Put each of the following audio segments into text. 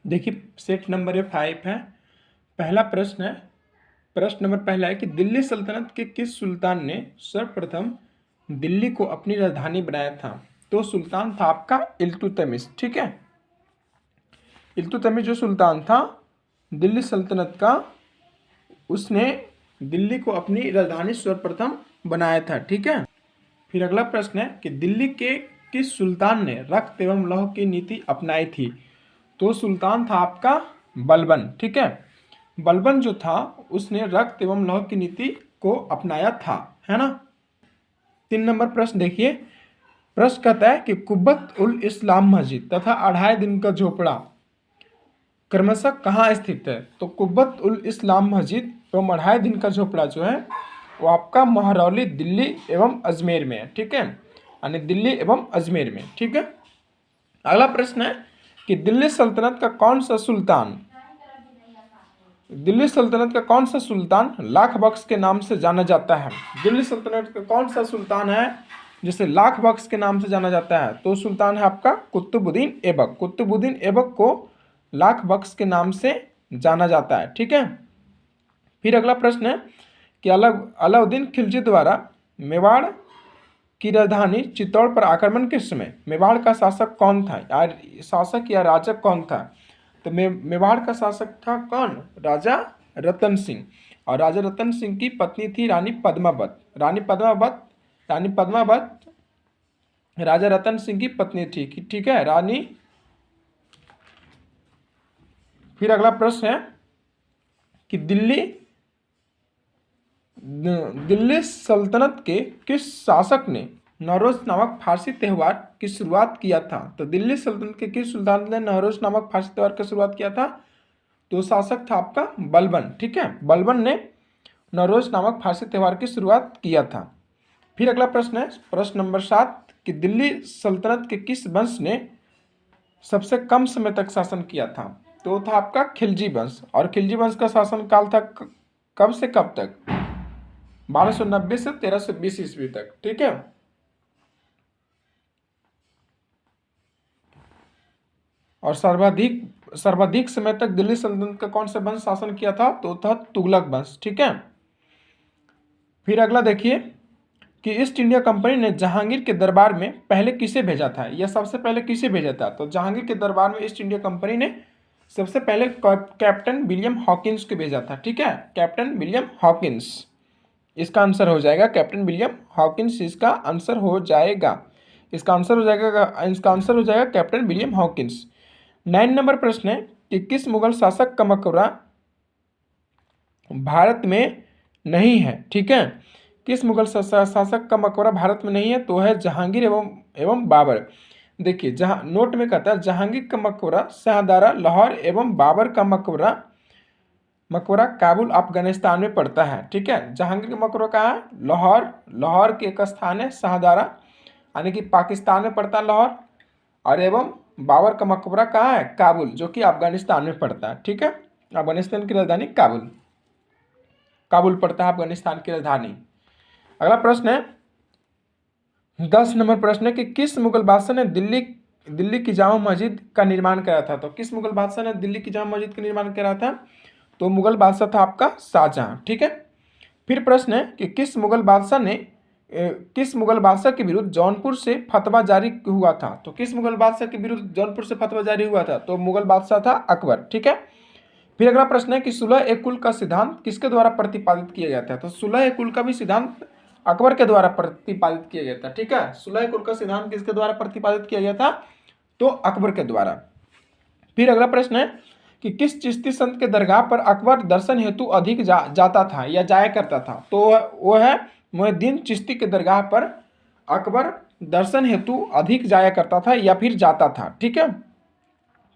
देखिए set number 5 है। पहला प्रश्न है, प्रश्न नंबर पहला है कि दिल्ली सल्तनत के किस सुल्तान ने सर्वप्रथम दिल्ली को अपनी राजधानी बनाया था? तो सुल्तान था आपका इल्तुतमिश। ठीक है, इल्तुतमिश जो सुल्तान था दिल्ली सल्तनत का, उसने दिल्ली को अपनी राजधानी सर्वप्रथम बनाया था। ठीक है, फिर अगला प्रश्न है कि दिल्ली के किस सुल्तान ने रक्त एवं लौह की नीति अपनाई थी? तो सुल्तान था आपका बलबन। ठीक है, बलबन जो था उसने रक्त एवं लौह की नीति को अपनाया था, है ना। 3 नंबर प्रश्न देखिए, प्रश्न कहता है कि कुब्बत उल इस्लाम मस्जिद तथा 2.5 दिन का झोपड़ा क्रमशः कहाँ स्थित है? तो कुब्बत उल इस्लाम मस्जिद एवं 2.5 दिन का झोपड़ा जो है वो आपका महरौली दिल्ली एवं अजमेर में है। ठीक है, यानी दिल्ली एवं अजमेर में। ठीक है, अगला प्रश्न है कि दिल्ली सल्तनत का कौन सा सुल्तान लाख बख्श के नाम से जाना जाता है? दिल्ली सल्तनत का कौन सा सुल्तान है जिसे लाख बख्श के नाम से जाना जाता है? तो सुल्तान है आपका कुतुबुद्दीन ऐबक। कुतुबुद्दीन ऐबक को लाख बख्श के नाम से जाना जाता है। ठीक है, फिर अगला प्रश्न है कि अलाउद्दीन खिलजी द्वारा मेवाड़ की राजधानी चित्तौड़ पर आक्रमण किस समय? मेवाड़ का शासक कौन था? शासक या राजा कौन था? तो मेवाड़ का शासक था कौन? राजा रतन सिंह। और राजा रतन सिंह की पत्नी थी रानी पद्मावत। रानी पद्मावत राजा रतन सिंह की पत्नी थी। ठीक है, रानी। फिर अगला प्रश्न है कि दिल्ली सल्तनत के किस शासक ने नवरोज नामक फारसी त्यौहार की शुरुआत किया था? तो दिल्ली सल्तनत के किस सुल्तान ने नवरोज नामक फारसी त्यौहार की शुरुआत किया था? तो शासक था आपका बलबन। ठीक है, बलबन ने नवरोज नामक फारसी त्यौहार की शुरुआत किया था। फिर अगला प्रश्न है, प्रश्न नंबर 7 कि दिल्ली सल्तनत के किस वंश ने सबसे कम समय तक शासन किया था? तो था आपका खिलजी वंश। और खिलजी वंश का शासन काल था कब से कब तक? 1290 से 1320 ईस्वी तक। ठीक है, और सर्वाधिक समय तक दिल्ली सल्तनत का कौन सा वंश शासन किया था? तो था तुगलक वंश। ठीक है, फिर अगला देखिए कि ईस्ट इंडिया कंपनी ने जहांगीर के दरबार में पहले किसे भेजा था? यह सबसे पहले किसे भेजा था? तो जहांगीर के दरबार में ईस्ट इंडिया कंपनी ने सबसे पहले कैप्टन विलियम हॉकिंस को भेजा था। ठीक है, कैप्टन विलियम हॉकिंस इसका आंसर हो जाएगा। कैप्टन विलियम हॉकिंस इसका आंसर हो जाएगा। इसका आंसर हो जाएगा कैप्टन विलियम हॉकिंस। 9 नंबर प्रश्न है कि किस मुगल शासक का मकबरा भारत में नहीं है? ठीक है, किस मुगल शासक का मकबरा भारत में नहीं है? तो है जहांगीर एवं बाबर। देखिए जहां नोट में कहता है जहांगीर का मकबरा शाहदारा लाहौर एवं बाबर का मकबरा काबुल अफगानिस्तान में पड़ता है। ठीक है, जहांगीर का मकबरा कहाँ है? लाहौर के एक स्थान है शाहदारा, यानी कि पाकिस्तान में पड़ता है लाहौर। और एवं बाबर का मकबरा कहाँ है? काबुल, जो कि अफगानिस्तान में पड़ता है। ठीक है, अफगानिस्तान की राजधानी काबुल पड़ता है अफगानिस्तान की राजधानी। अगला प्रश्न है 10 नंबर प्रश्न है कि किस मुगल बादशाह ने दिल्ली की जामा मस्जिद का निर्माण कराया था? तो किस मुगल बादशाह ने दिल्ली की जामा मस्जिद का निर्माण कराया था? तो मुगल बादशाह था आपका शाहजहां। ठीक है, फिर प्रश्न है कि किस मुगल बादशाह के विरुद्ध जौनपुर से फतवा जारी हुआ था? तो किस मुगल बादशाह के विरुद्ध जौनपुर से फतवा जारी हुआ था? तो मुगल बादशाह था अकबर। ठीक है, फिर अगला प्रश्न है कि सुलह ए कुल का सिद्धांत किसके द्वारा प्रतिपादित किया गया था? तो सुलह ए कुल का भी सिद्धांत अकबर के द्वारा प्रतिपादित किया गया था। ठीक है, सुलह ए कुल का सिद्धांत किसके द्वारा प्रतिपादित किया गया था? तो अकबर के द्वारा। फिर अगला प्रश्न है कि किस चिश्ती संत के दरगाह पर अकबर दर्शन हेतु अधिक जाता था या जाया करता था? तो वो है मोहिउद्दीन चिश्ती के दरगाह पर अकबर दर्शन हेतु अधिक जाया करता था या फिर जाता था। ठीक है,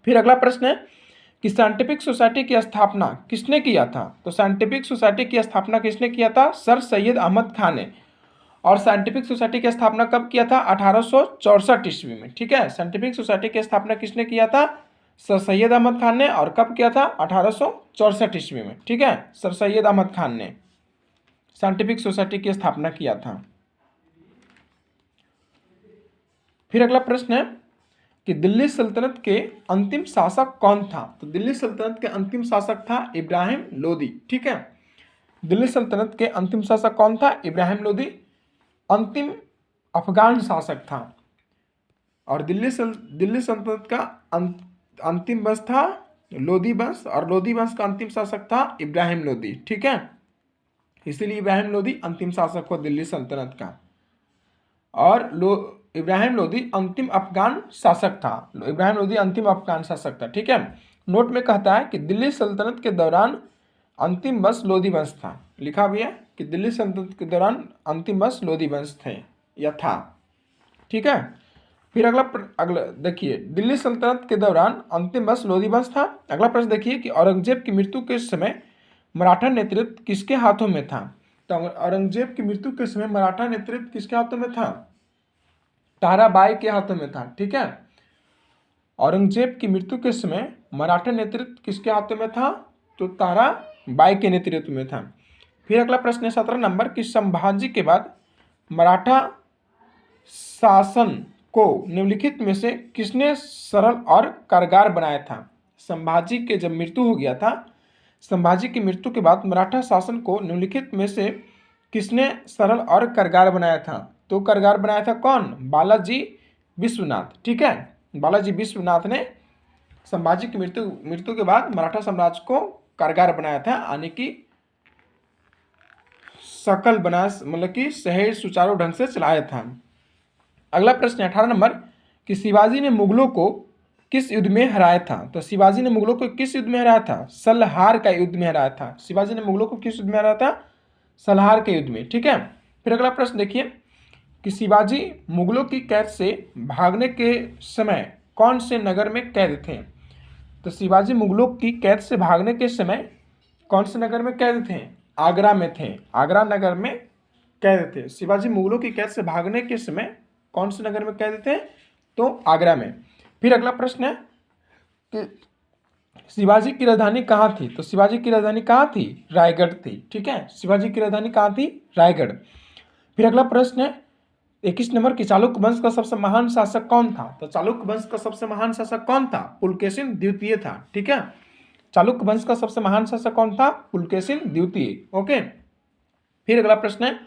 फिर अगला प्रश्न है कि साइंटिफिक सोसाइटी की स्थापना किसने किया था? तो साइंटिफिक सोसाइटी की स्थापना किसने किया था? सर सैयद अहमद खान ने। और साइंटिफिक सोसाइटी की स्थापना कब किया था? 1864 ईस्वी में। ठीक है, साइंटिफिक सोसाइटी की स्थापना किसने किया था? सर सैयद अहमद खान ने। और कब किया था? 1864 ईस्वी में। ठीक है, सर सैयद अहमद खान ने साइंटिफिक सोसाइटी की स्थापना किया था। फिर अगला प्रश्न है कि दिल्ली सल्तनत के अंतिम शासक कौन था? तो दिल्ली सल्तनत के अंतिम शासक था इब्राहिम लोदी। ठीक है, दिल्ली सल्तनत के अंतिम शासक कौन था? इब्राहिम लोदी अंतिम अफगान शासक था। और दिल्ली सल्तनत का अंतिम वंश था लोदी वंश, और लोदी वंश का अंतिम शासक था इब्राहिम लोदी। ठीक है, इसीलिए इब्राहिम लोदी अंतिम शासक हुआ दिल्ली सल्तनत का। और इब्राहिम लोदी अंतिम अफगान शासक था। इब्राहिम लोदी अंतिम अफगान शासक था। ठीक है, नोट में कहता है कि दिल्ली सल्तनत के दौरान अंतिम वंश लोदी वंश था। लिखा भी है कि दिल्ली सल्तनत के दौरान अंतिम वंश लोदी वंश थे या था। ठीक है, फिर अगला देखिए, दिल्ली सल्तनत के दौरान अंतिम वंश लोदी वंश था। अगला प्रश्न देखिए कि औरंगजेब की मृत्यु के समय मराठा नेतृत्व किसके हाथों में था? तो औरंगजेब की मृत्यु के समय मराठा नेतृत्व किसके हाथों में था? ताराबाई के हाथों में था। ठीक है, औरंगजेब की मृत्यु के समय मराठा नेतृत्व किसके हाथों में था? तो ताराबाई के नेतृत्व में था। फिर अगला प्रश्न है 17 नंबर कि संभाजी के बाद मराठा शासन को निम्नलिखित में से किसने सरल और कारगर बनाया था? संभाजी के जब मृत्यु हो गया था, संभाजी की मृत्यु के बाद मराठा शासन को निम्नलिखित में से किसने सरल और कारगर बनाया था? तो कारगर बनाया था कौन? बालाजी विश्वनाथ। ठीक है, बालाजी विश्वनाथ ने संभाजी की मृत्यु के बाद मराठा साम्राज्य को कारगर बनाया था, यानी कि सकल बना, मतलब कि सही सुचारू ढंग से चलाया था। अगला प्रश्न 18 नंबर कि शिवाजी ने मुगलों को किस युद्ध में हराया था? तो शिवाजी ने मुगलों को किस युद्ध में हराया था? सलहार का युद्ध में हराया था। शिवाजी ने मुगलों को किस युद्ध में हराया था? सलहार के युद्ध में। ठीक है, फिर अगला प्रश्न देखिए कि शिवाजी मुगलों की कैद से भागने के समय कौन से नगर में कैद थे? तो शिवाजी मुगलों की कैद से भागने के समय कौन से नगर में कैद थे? आगरा में थे। आगरा नगर में कैद थे। शिवाजी मुगलों की कैद से भागने के समय कौन से नगर में कैद थे? तो आगरा में। फिर अगला प्रश्न है कि शिवाजी की राजधानी कहाँ थी? तो शिवाजी की राजधानी कहाँ थी? रायगढ़ थी। ठीक है, शिवाजी की राजधानी कहाँ थी? रायगढ़। फिर अगला प्रश्न है 21 नंबर की चालुक्य वंश का सबसे महान शासक कौन था? तो चालुक्य वंश का सबसे महान शासक कौन था? पुलकेशिन द्वितीय था। ठीक है, चालुक्य वंश का सबसे महान शासक कौन था? पुलकेशिन द्वितीय। ओके, फिर अगला प्रश्न है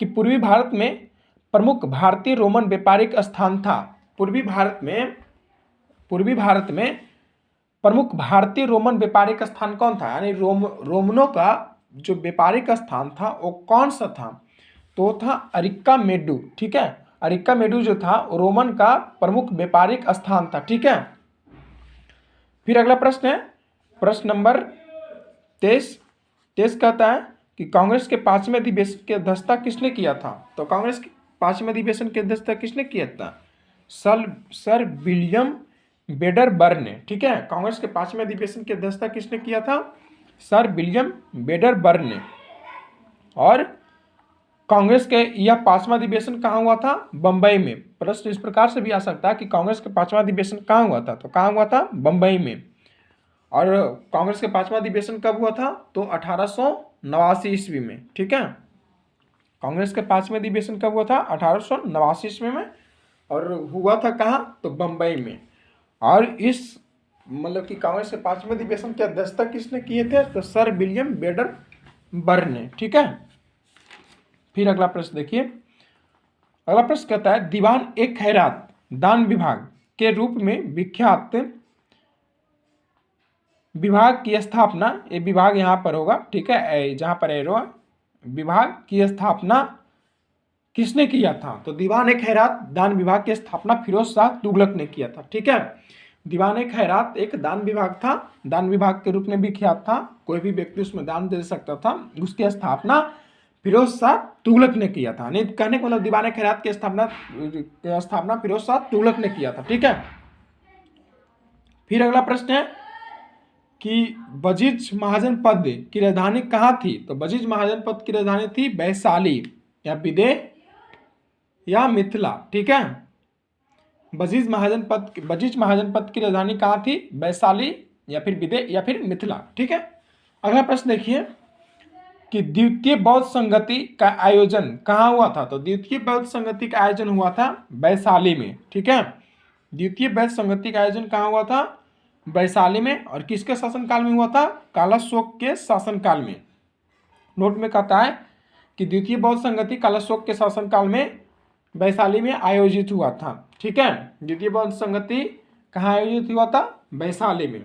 कि पूर्वी भारत में प्रमुख भारतीय रोमन व्यापारिक स्थान था। पूर्वी भारत में प्रमुख भारतीय रोमन व्यापारिक स्थान कौन था? यानी रोमनों का जो व्यापारिक स्थान था वो कौन सा था? तो था अरिक्का मेडू। ठीक है, अरिक्का मेडू जो था रोमन का प्रमुख व्यापारिक स्थान था। ठीक है, फिर अगला प्रश्न है प्रश्न नंबर 23 कहता है कि कांग्रेस के 5वें अधिवेशन की अध्यक्षता किसने किया था? तो कांग्रेस के 5वें अधिवेशन की अध्यक्षता किसने किया था? सर विलियम वेडरबर्न ने। ठीक है, कांग्रेस के 5वें अधिवेशन की अध्यक्षता किसने किया था? सर विलियम वेडरबर्न ने। और कांग्रेस के यह 5वां अधिवेशन कहाँ हुआ था? बंबई में। प्रश्न इस प्रकार से भी आ सकता है कि कांग्रेस के 5वां अधिवेशन कहाँ हुआ था? तो कहाँ हुआ था? बंबई में। और कांग्रेस के 5वां अधिवेशन कब हुआ था? तो 1889 ईस्वी में। ठीक है, कांग्रेस के 5वें अधिवेशन कब हुआ था? 1889 ईस्वी में। और हुआ था कहाँ? तो बंबई में। और इस मतलब कि कांग्रेस के 5वें अधिवेशन की अध्यक्षता किसने किए थे? तो सर विलियम वेडरबर्न ने। ठीक है, फिर अगला प्रश्न देखिए। अगला प्रश्न कहता है दीवान ए खैरात दान विभाग के रूप में विख्यात विभाग की स्थापना, ये विभाग यहाँ पर होगा। ठीक है, जहाँ पर एरो विभाग की स्थापना किसने किया था? तो दीवान ए खैरात दान विभाग की स्थापना फिरोज शाह तुगलक ने किया था। ठीक है, दीवान ए खैरात एक दान विभाग था, दान विभाग के रूप में भी ख्यात था। कोई भी व्यक्ति उसमें दान दे सकता था। उसकी स्थापना फिरोज शाह तुगलक ने किया था। नहीं कहने को मतलब दीवान ए खैरात की स्थापना फिरोज शाह तुगलक ने किया था। ठीक है, फिर अगला प्रश्न है कि बजीज महाजनपद की राजधानी कहाँ थी? तो बजीज महाजनपद की राजधानी थी वैशाली या विदेह या मिथिला। ठीक है, बजीज महाजनपद की राजधानी कहाँ थी? वैशाली या फिर विदेह या फिर मिथिला। ठीक है, अगला प्रश्न देखिए कि द्वितीय बौद्ध संगति का आयोजन कहाँ हुआ था? तो द्वितीय बौद्ध संगति का आयोजन हुआ था वैशाली में। ठीक है, द्वितीय वैश्य संगति का आयोजन कहाँ हुआ था? वैशाली में। और किसके शासनकाल में हुआ था? कालाशोक के शासनकाल में। नोट में कहता है कि द्वितीय बौद्ध संगति कालाशोक के शासनकाल में वैशाली में आयोजित हुआ था। ठीक है, द्वितीय बौद्ध संगति कहाँ आयोजित हुआ था? वैशाली में।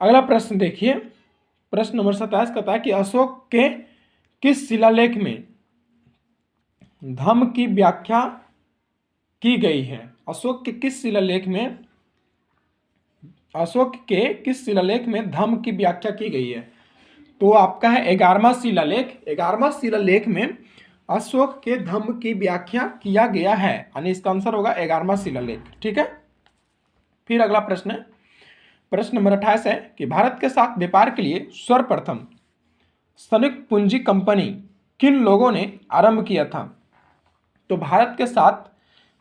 अगला प्रश्न देखिए, प्रश्न नंबर 27 कहता है कि अशोक के किस शिलालेख में धम्म की व्याख्या की गई है? अशोक के किस शिलालेख में धम्म की व्याख्या की गई है? तो आपका है 11वां शिलालेख। 11वां शिलालेख में अशोक के धम्म की व्याख्या किया गया है, यानी इसका आंसर होगा 11वां शिलालेख। ठीक है, फिर अगला प्रश्न है, प्रश्न नंबर 28 है कि भारत के साथ व्यापार के लिए सर्वप्रथम संयुक्त पूंजी कंपनी किन लोगों ने आरंभ किया था? तो भारत के साथ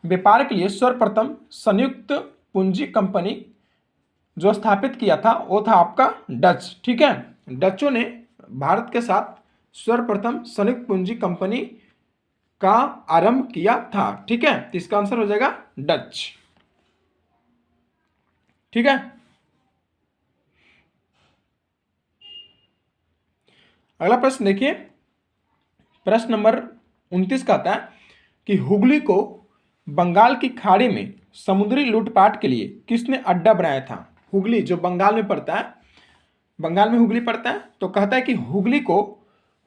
व्यापार के लिए सर्वप्रथम संयुक्त पूंजी कंपनी जो स्थापित किया था वो था आपका डच। ठीक है, डचों ने भारत के साथ सर्वप्रथम संयुक्त पूंजी कंपनी का आरंभ किया था। ठीक है, तो इसका आंसर हो जाएगा डच। ठीक है, अगला प्रश्न देखिए, प्रश्न नंबर 29 कहता है कि हुगली को बंगाल की खाड़ी में समुद्री लूटपाट के लिए किसने अड्डा बनाया था? हुगली जो बंगाल में पड़ता है, बंगाल में हुगली पड़ता है, तो कहता है कि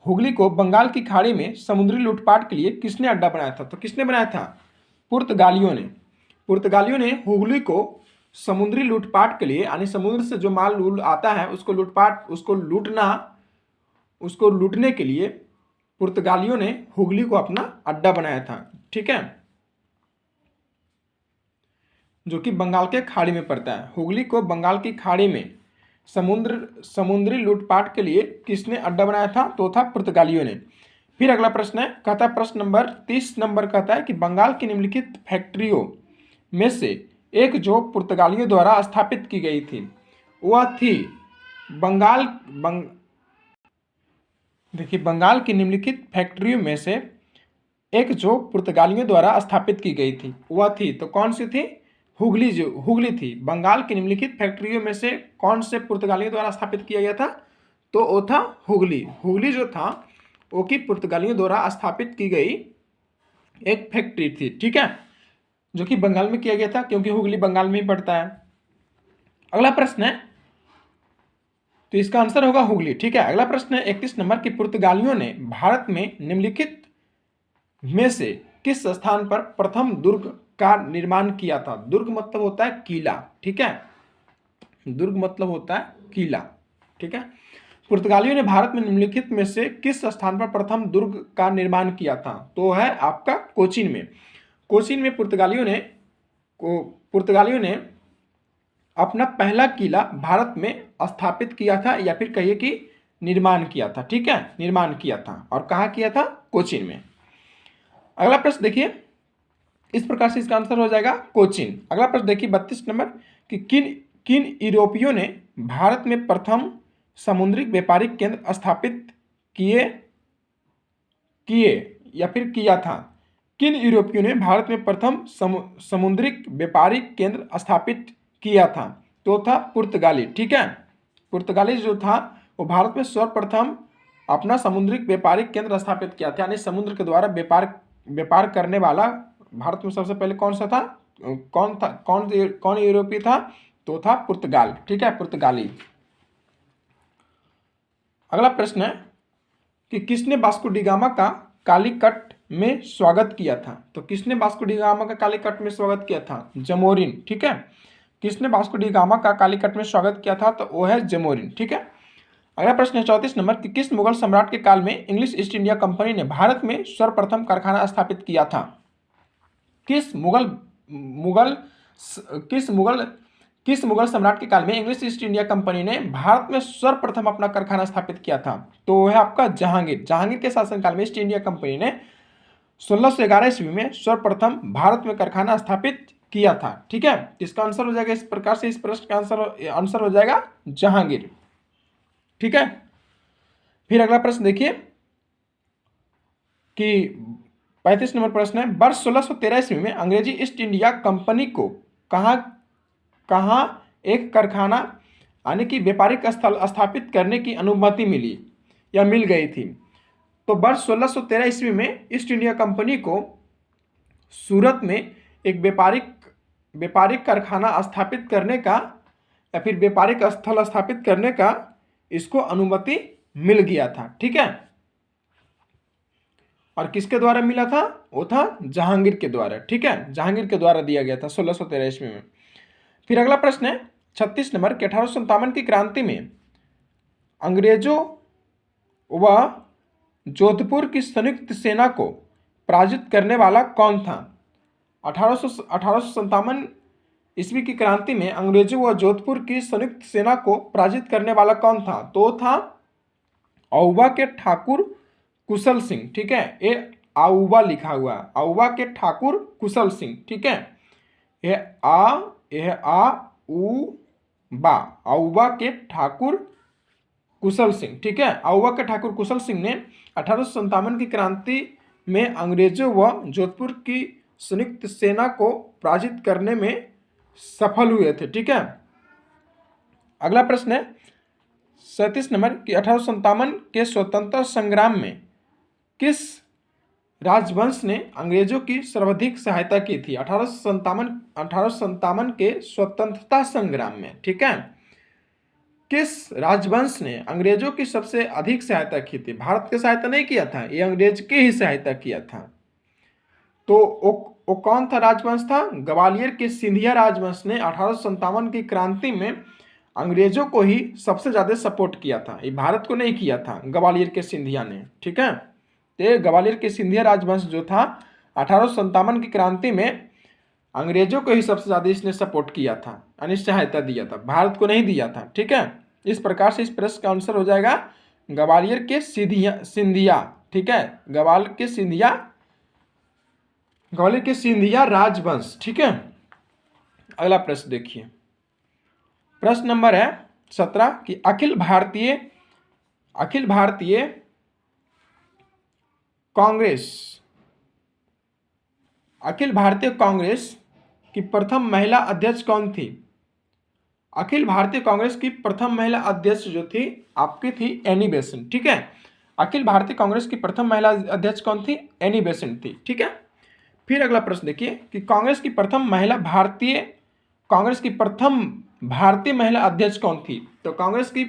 हुगली को बंगाल की खाड़ी में समुद्री लूटपाट के लिए किसने अड्डा बनाया था? तो किसने बनाया था? पुर्तगालियों ने। पुर्तगालियों ने हुगली को समुद्री लूटपाट के लिए, यानी समुद्र से जो माल आता है उसको लूटने के लिए पुर्तगालियों ने हुगली को अपना अड्डा बनाया था। ठीक है, जो कि बंगाल के खाड़ी में पड़ता है। हुगली को बंगाल की खाड़ी में समुद्री लूटपाट के लिए किसने अड्डा बनाया था? तो था पुर्तगालियों ने। फिर अगला प्रश्न है, कहता है प्रश्न नंबर 30 नंबर कहता है कि बंगाल की निम्नलिखित फैक्ट्रियों में से एक जो पुर्तगालियों द्वारा स्थापित की गई थी वह थी देखिए, बंगाल की निम्नलिखित फैक्ट्रियों में से एक जो पुर्तगालियों द्वारा स्थापित की गई थी वह थी, तो कौन सी थी? हुगली थी। बंगाल की निम्नलिखित फैक्ट्रियों में से कौन से पुर्तगालियों द्वारा स्थापित किया गया था? तो वो था हुगली। हुगली जो था वो की पुर्तगालियों द्वारा स्थापित की गई एक फैक्ट्री थी। ठीक है, जो कि बंगाल में किया गया था, क्योंकि हुगली बंगाल में ही पड़ता है। अगला प्रश्न है, तो इसका आंसर होगा हुगली। ठीक है, अगला प्रश्न है 31 नंबर की पुर्तगालियों ने भारत में निम्नलिखित में से किस स्थान पर प्रथम दुर्ग का निर्माण किया था? दुर्ग मतलब होता है किला। ठीक है, दुर्ग मतलब होता है किला। ठीक है, पुर्तगालियों ने भारत में निम्नलिखित में से किस स्थान पर प्रथम दुर्ग का निर्माण किया था? तो है आपका कोचीन में। कोचीन में पुर्तगालियों ने अपना पहला किला भारत में स्थापित किया था, या फिर कहिए कि निर्माण किया था। ठीक है, निर्माण किया था, और कहाँ किया था? कोचीन में। अगला प्रश्न देखिए, इस प्रकार से इसका आंसर हो जाएगा कोचीन। अगला प्रश्न देखिए 32 नंबर कि किन यूरोपियों ने भारत में प्रथम समुद्री व्यापारिक केंद्र स्थापित किया था? किन यूरोपियों ने भारत में प्रथम समुद्री व्यापारिक केंद्र स्थापित किया था? तो था पुर्तगाली। ठीक है, पुर्तगाली जो था वो भारत में सर्वप्रथम अपना समुद्री व्यापारिक केंद्र स्थापित किया था, यानी समुद्र के द्वारा व्यापार करने वाला भारत में सबसे पहले कौन सा था? कौन यूरोपीय था? तो था पुर्तगाल। ठीक है, पुर्तगाली। अगला प्रश्न है कि किसने वास्को डी गामा का कालीकट में स्वागत किया था? तो किसने वास्को डी गामा का कालीकट में स्वागत किया था? जमोरिन। ठीक है, किसने वास्को डी गामा का कालीकट में स्वागत किया था? तो वो है जमोरिन। ठीक है, अगला प्रश्न है 34 नंबर कि किस मुगल सम्राट के काल में इंग्लिश ईस्ट इंडिया कंपनी ने भारत में सर्वप्रथम कारखाना स्थापित किया था? किस मुगल सम्राट के काल में इंग्लिश ईस्ट इंडिया कंपनी ने भारत में सर्वप्रथम अपना कारखाना स्थापित किया था? तो वह है आपका जहांगीर के शासनकाल में ईस्ट इंडिया कंपनी ने 1611 ईस्वी में सर्वप्रथम भारत में कारखाना स्थापित किया था। ठीक है, इसका आंसर हो जाएगा इस प्रकार से, इस प्रश्न का आंसर हो जाएगा जहांगीर। ठीक है, फिर अगला प्रश्न देखिए कि 35 नंबर प्रश्न है, वर्ष 1613 ईस्वी में अंग्रेजी ईस्ट इंडिया कंपनी को कहाँ कहाँ एक कारखाना यानी कि व्यापारिक स्थल स्थापित करने की अनुमति मिली या मिल गई थी? तो वर्ष 1613 ईस्वी में ईस्ट इंडिया कंपनी को सूरत में एक व्यापारिक कारखाना स्थापित करने का या फिर व्यापारिक स्थल स्थापित करने का इसको अनुमति मिल गया था। ठीक है, और किसके द्वारा मिला था? वो था जहांगीर के द्वारा। ठीक है, जहांगीर के द्वारा दिया गया था 1613 ईस्वी में। फिर अगला प्रश्न है 36 नंबर कि 1857 की क्रांति में अंग्रेजों व जोधपुर की संयुक्त सेना को पराजित करने वाला कौन था? 1857 ईस्वी की क्रांति में अंग्रेजों व जोधपुर की संयुक्त सेना को पराजित करने वाला कौन था? तो था आउबा के ठाकुर कुशल सिंह। ठीक है, ये आउबा लिखा हुआ है, आउबा के ठाकुर कुशल सिंह। ठीक है, यह आ उ बा, आउबा के ठाकुर कुशल सिंह। ठीक है, आउबा के ठाकुर कुशल सिंह ने 1857 की क्रांति में अंग्रेजों व जोधपुर की संयुक्त सेना को पराजित करने में सफल हुए थे। ठीक है, अगला प्रश्न है 37 नंबर कि 1857 के स्वतंत्रता संग्राम में किस राजवंश ने अंग्रेजों की सर्वाधिक सहायता की थी? 1857 के स्वतंत्रता संग्राम में, ठीक है, किस राजवंश ने अंग्रेजों की सबसे अधिक सहायता की थी? भारत की सहायता नहीं किया था, ये अंग्रेज की ही सहायता किया था। तो वो कौन था राजवंश था? ग्वालियर के सिंधिया राजवंश ने 1857 की क्रांति में अंग्रेजों को ही सबसे ज्यादा सपोर्ट किया था, ये भारत को नहीं किया था, ग्वालियर के सिंधिया ने। ठीक है, तो ग्वालियर के सिंधिया राजवंश जो था 1857 की क्रांति में अंग्रेजों को ही सबसे ज्यादा इसने सपोर्ट किया था, यानी सहायता दिया था, भारत को नहीं दिया था। ठीक है, इस प्रकार से इस प्रश्न का आंसर हो जाएगा ग्वालियर के सिंधिया। ठीक है, ग्वालियर के सिंधिया राजवंश। ठीक है, अगला प्रश्न देखिए, प्रश्न नंबर है 17 कि अखिल भारतीय कांग्रेस की प्रथम महिला अध्यक्ष कौन थी? अखिल भारतीय कांग्रेस की प्रथम महिला अध्यक्ष जो थी आपकी थी एनी बेसेंट। ठीक है, अखिल भारतीय कांग्रेस की प्रथम महिला अध्यक्ष कौन थी? एनी बेसेंट थी। ठीक है, फिर अगला प्रश्न देखिए कि कांग्रेस की प्रथम भारतीय महिला अध्यक्ष कौन थी? तो कांग्रेस की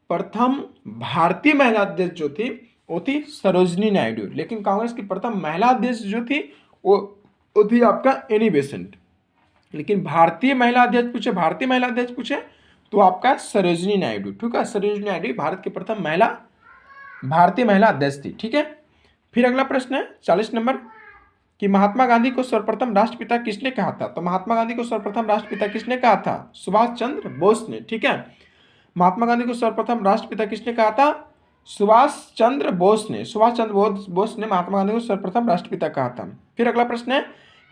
प्रथम भारतीय महिला अध्यक्ष जो थी वो थी सरोजनी नायडू, लेकिन कांग्रेस की प्रथम महिला अध्यक्ष जो थी वो थी आपका एनी बेसेंट। लेकिन भारतीय महिला अध्यक्ष पूछे तो आपका सरोजनी नायडू। ठीक है, सरोजनी नायडू भारत की प्रथम भारतीय महिला अध्यक्ष थी। ठीक है, फिर अगला प्रश्न है 40 नंबर कि महात्मा गांधी को सर्वप्रथम राष्ट्रपिता किसने कहा था? तो महात्मा गांधी को सर्वप्रथम राष्ट्रपिता किसने कहा था? सुभाष चंद्र बोस ने। ठीक है, महात्मा गांधी को सर्वप्रथम राष्ट्रपिता किसने कहा था? सुभाष चंद्र बोस ने महात्मा गांधी को सर्वप्रथम राष्ट्रपिता कहा था। फिर अगला प्रश्न है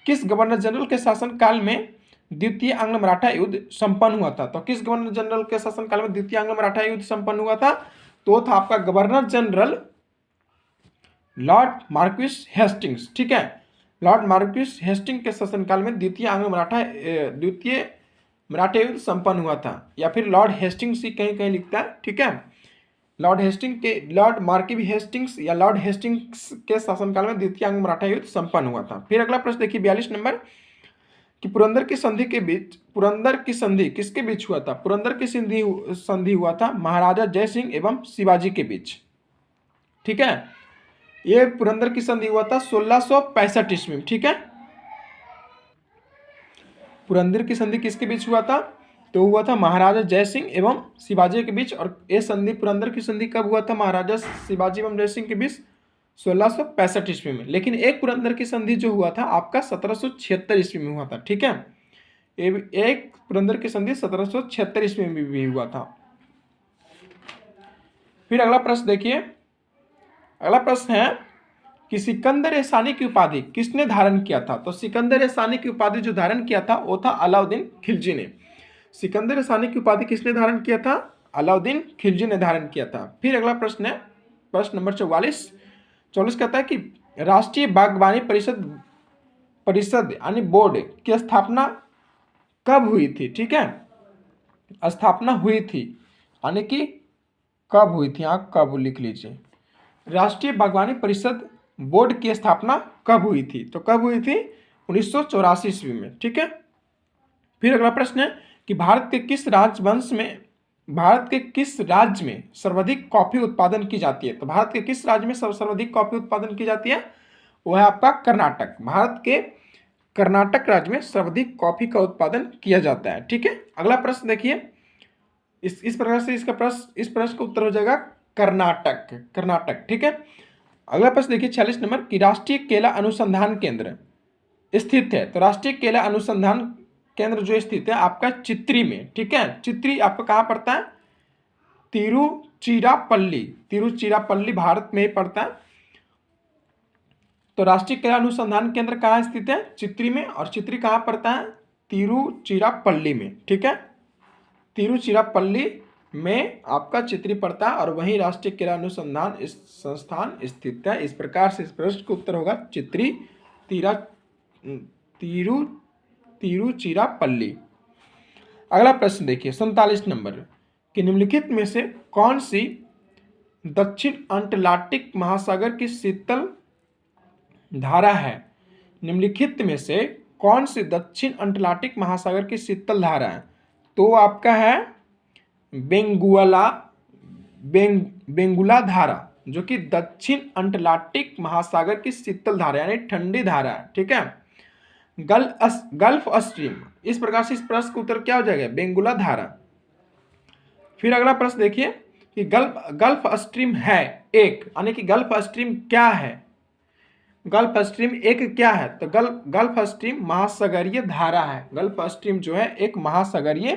किस गवर्नर जनरल के शासनकाल में द्वितीय आंग्ल मराठा युद्ध संपन्न हुआ था? तो किस गवर्नर जनरल के शासनकाल में द्वितीय आंग्ल मराठा युद्ध संपन्न हुआ था? तो था आपका governor general lord marquess Hastings. ठीक है, लॉर्ड मार्क्विस हेस्टिंग के शासनकाल में द्वितीय मराठा युद्ध संपन्न हुआ था, या फिर लॉर्ड हेस्टिंग्स ही कहीं कहीं लिखता है। ठीक है, लॉर्ड मार्क्विस हेस्टिंग्स या लॉर्ड हेस्टिंग्स के शासनकाल में द्वितीय आंग्ल मराठा युद्ध संपन्न हुआ था। फिर अगला प्रश्न देखिए 42 नंबर कि पुरंदर की संधि किसके बीच हुआ था? पुरंदर की संधि हुआ था महाराजा जय सिंह एवं शिवाजी के बीच। ठीक है, ये पुरंदर की संधि हुआ था 1665 ईस्वी में। ठीक है, पुरंदर की संधि किसके बीच हुआ था? तो हुआ था महाराजा जय सिंह एवं शिवाजी के बीच। और ये संधि पुरंदर की संधि कब हुआ था? महाराजा शिवाजी एवं जय सिंह के बीच 1665 ईस्वी में। लेकिन एक पुरंदर की संधि जो हुआ था आपका 1776 ईस्वी में हुआ था। ठीक है, एक पुरंदर की संधि 1776 ईस्वी में भी हुआ था। फिर अगला प्रश्न देखिए, अगला प्रश्न है कि सिकंदर एसानी की उपाधि किसने धारण किया था? तो सिकंदर एसानी की उपाधि जो धारण किया था वो था अलाउद्दीन खिलजी ने। सिकंदर एसानी की उपाधि किसने धारण किया था? अलाउद्दीन खिलजी ने धारण किया था। फिर अगला प्रश्न है प्रश्न नंबर 44 कहता है कि राष्ट्रीय बागवानी परिषद परिषद यानी बोर्ड की स्थापना कब हुई थी? ठीक है, स्थापना हुई थी यानी कि कब हुई थी, आप कब लिख लीजिए। राष्ट्रीय बागवानी परिषद बोर्ड की स्थापना कब हुई थी? तो कब हुई थी? 1984 ईस्वी में। ठीक है। फिर अगला प्रश्न है कि भारत के किस राज्य में सर्वाधिक कॉफी उत्पादन की जाती है? तो भारत के किस राज्य में सर्वाधिक कॉफी उत्पादन की जाती है? वो है आपका कर्नाटक। भारत के कर्नाटक राज्य में सर्वाधिक कॉफी का उत्पादन किया जाता है। ठीक है। अगला प्रश्न देखिए, इस प्रकार से इस प्रश्न का उत्तर हो जाएगा कर्नाटक। ठीक है। अगला प्रश्न देखिए 46 नंबर कि राष्ट्रीय केला अनुसंधान केंद्र स्थित है। तो राष्ट्रीय केला अनुसंधान केंद्र जो स्थित है आपका चित्री में। ठीक है। चित्री आपका कहाँ पड़ता है? तिरुचिरापल्ली भारत में ही पड़ता है। तो राष्ट्रीय केला अनुसंधान केंद्र कहाँ स्थित है? चित्री में। और चित्री कहाँ पड़ता है? तिरुचिरापल्ली में। ठीक है। तिरुचिरापल्ली में आपका चित्री पड़ता है और वहीं राष्ट्रीय केला अनुसंधान संस्थान स्थित है। इस प्रकार से इस प्रश्न का उत्तर होगा चित्री तिरुचिरापल्ली। अगला प्रश्न देखिए 47 नंबर कि निम्नलिखित में से कौन सी दक्षिण अंटार्कटिक महासागर की शीतल धारा है? निम्नलिखित में से कौन सी दक्षिण अंटार्कटिक महासागर की शीतल धारा है? तो आपका है बेंगुला धारा, जो कि दक्षिण अंटार्कटिक महासागर की शीतल धारा यानी ठंडी धारा है। ठीक है। Gulf stream. इस प्रकार से इस प्रश्न का उत्तर क्या हो जाएगा? बेंगुला धारा। फिर अगला प्रश्न देखिए कि गल्फ स्ट्रीम है एक, यानी कि गल्फ स्ट्रीम क्या है? गल्फ स्ट्रीम एक क्या है? तो गल्फ स्ट्रीम महासागरीय धारा है। गल्फ स्ट्रीम जो है एक महासागरीय